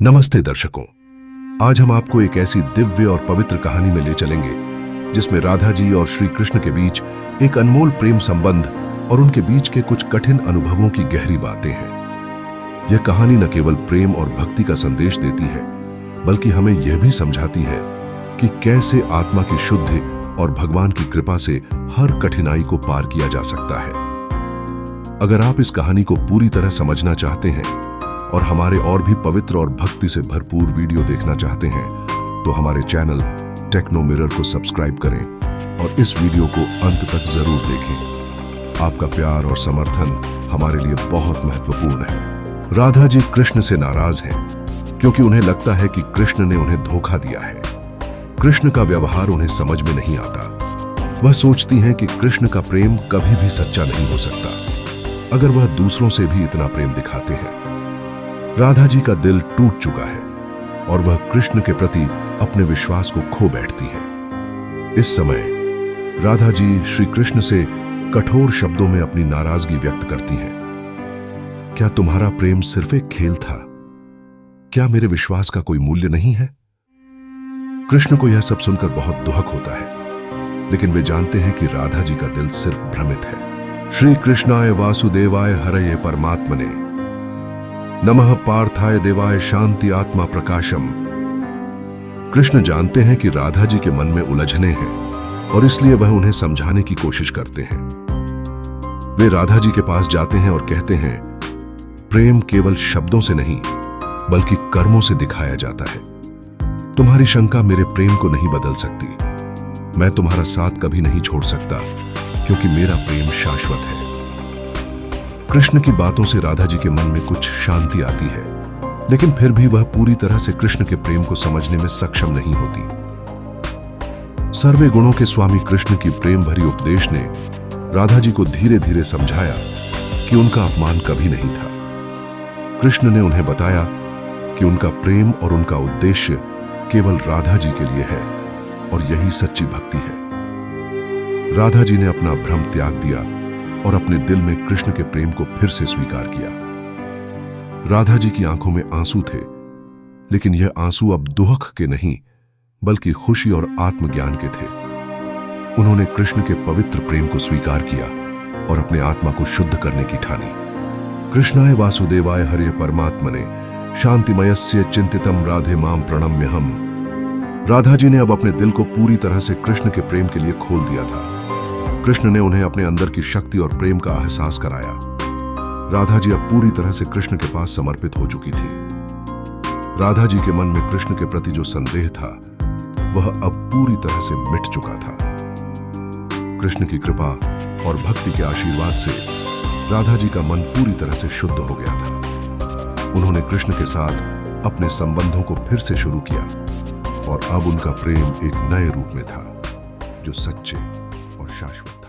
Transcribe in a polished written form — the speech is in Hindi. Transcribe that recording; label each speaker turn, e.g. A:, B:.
A: नमस्ते दर्शकों, आज हम आपको एक ऐसी दिव्य और पवित्र कहानी में ले चलेंगे जिसमें राधा जी और श्री कृष्ण के बीच एक अनमोल प्रेम संबंध और उनके बीच के कुछ कठिन अनुभवों की गहरी बातें हैं। यह कहानी न केवल प्रेम और भक्ति का संदेश देती है, बल्कि हमें यह भी समझाती है कि कैसे आत्मा की शुद्धि और भगवान की कृपा से हर कठिनाई को पार किया जा सकता है। अगर आप इस कहानी को पूरी तरह समझना चाहते हैं और हमारे और भी पवित्र और भक्ति से भरपूर वीडियो देखना चाहते हैं, तो हमारे चैनल टेक्नो मिरर को सब्सक्राइब करें और इस वीडियो को अंत तक जरूर देखें। आपका प्यार और समर्थन हमारे लिए बहुत महत्वपूर्ण है। राधा जी कृष्ण से नाराज हैं क्योंकि उन्हें लगता है कि कृष्ण ने उन्हें धोखा दिया है। कृष्ण का व्यवहार उन्हें समझ में नहीं आता। वह सोचती हैं कि कृष्ण का प्रेम कभी भी सच्चा नहीं हो सकता अगर वह दूसरों से भी इतना प्रेम दिखाते हैं। राधा जी का दिल टूट चुका है और वह कृष्ण के प्रति अपने विश्वास को खो बैठती है। इस समय राधा जी श्री कृष्ण से कठोर शब्दों में अपनी नाराजगी व्यक्त करती हैं। क्या तुम्हारा प्रेम सिर्फ एक खेल था? क्या मेरे विश्वास का कोई मूल्य नहीं है? कृष्ण को यह सब सुनकर बहुत दुख होता है, लेकिन वे जानते हैं कि राधा जी का दिल सिर्फ भ्रमित है। श्री कृष्णाय वासुदेवाय हरये परमात्मने नमः पार्थाय देवाय शांति आत्मा प्रकाशम। कृष्ण जानते हैं कि राधा जी के मन में उलझने हैं और इसलिए वह उन्हें समझाने की कोशिश करते हैं। वे राधा जी के पास जाते हैं और कहते हैं, प्रेम केवल शब्दों से नहीं बल्कि कर्मों से दिखाया जाता है। तुम्हारी शंका मेरे प्रेम को नहीं बदल सकती। मैं तुम्हारा साथ कभी नहीं छोड़ सकता क्योंकि मेरा प्रेम शाश्वत है। कृष्ण की बातों से राधा जी के मन में कुछ शांति आती है, लेकिन फिर भी वह पूरी तरह से कृष्ण के प्रेम को समझने में सक्षम नहीं होती। सर्वे गुणों के स्वामी कृष्ण की प्रेम भरी उपदेश ने राधा जी को धीरे धीरे समझाया कि उनका अपमान कभी नहीं था। कृष्ण ने उन्हें बताया कि उनका प्रेम और उनका उद्देश्य केवल राधा जी के लिए है और यही सच्ची भक्ति है। राधा जी ने अपना भ्रम त्याग दिया और अपने दिल में कृष्ण के प्रेम को फिर से स्वीकार किया। राधा जी की आंखों में आंसू थे, लेकिन यह आंसू अब दुख के नहीं बल्कि खुशी और आत्मज्ञान के थे। उन्होंने कृष्ण के पवित्र प्रेम को स्वीकार किया और अपने आत्मा को शुद्ध करने की ठानी। कृष्णाय वासुदेवाय हरे परमात्मने शांतिमयस्य चिंतितम राधे माम प्रणम्यहम। राधा जी ने अब अपने दिल को पूरी तरह से कृष्ण के प्रेम के लिए खोल दिया था। कृष्ण ने उन्हें अपने अंदर की शक्ति और प्रेम का एहसास कराया। राधा जी अब पूरी तरह से कृष्ण के पास समर्पित हो चुकी थी। राधा जी के मन में कृष्ण के प्रति जो संदेह था, वह अब पूरी तरह से मिट चुका था। कृष्ण की कृपा और भक्ति के आशीर्वाद से राधा जी का मन पूरी तरह से शुद्ध हो गया था। उन्होंने कृष्ण के साथ अपने संबंधों को फिर से शुरू किया और अब उनका प्रेम एक नए रूप में था, जो सच्चे और शाश्वत।